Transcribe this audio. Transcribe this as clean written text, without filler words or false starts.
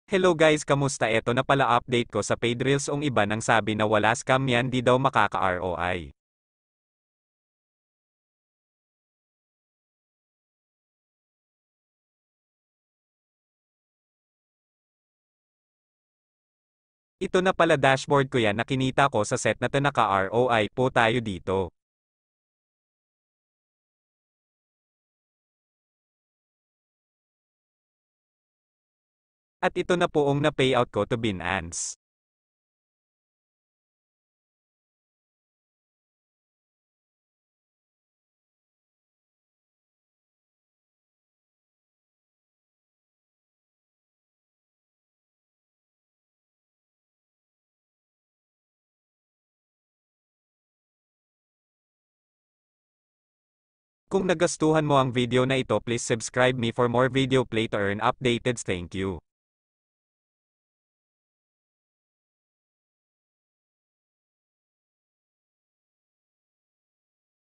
Hello guys, kamusta? Eto na pala update ko sa paid reels iba nang sabi na wala scam yan, di daw makaka-ROI. Ito na pala dashboard ko yan na kinita ko sa set na to, naka-ROI po tayo dito. At ito na poong na payout ko to Binance. Kung nagustuhan mo ang video na ito, please subscribe me for more video play to earn updated. Thank you.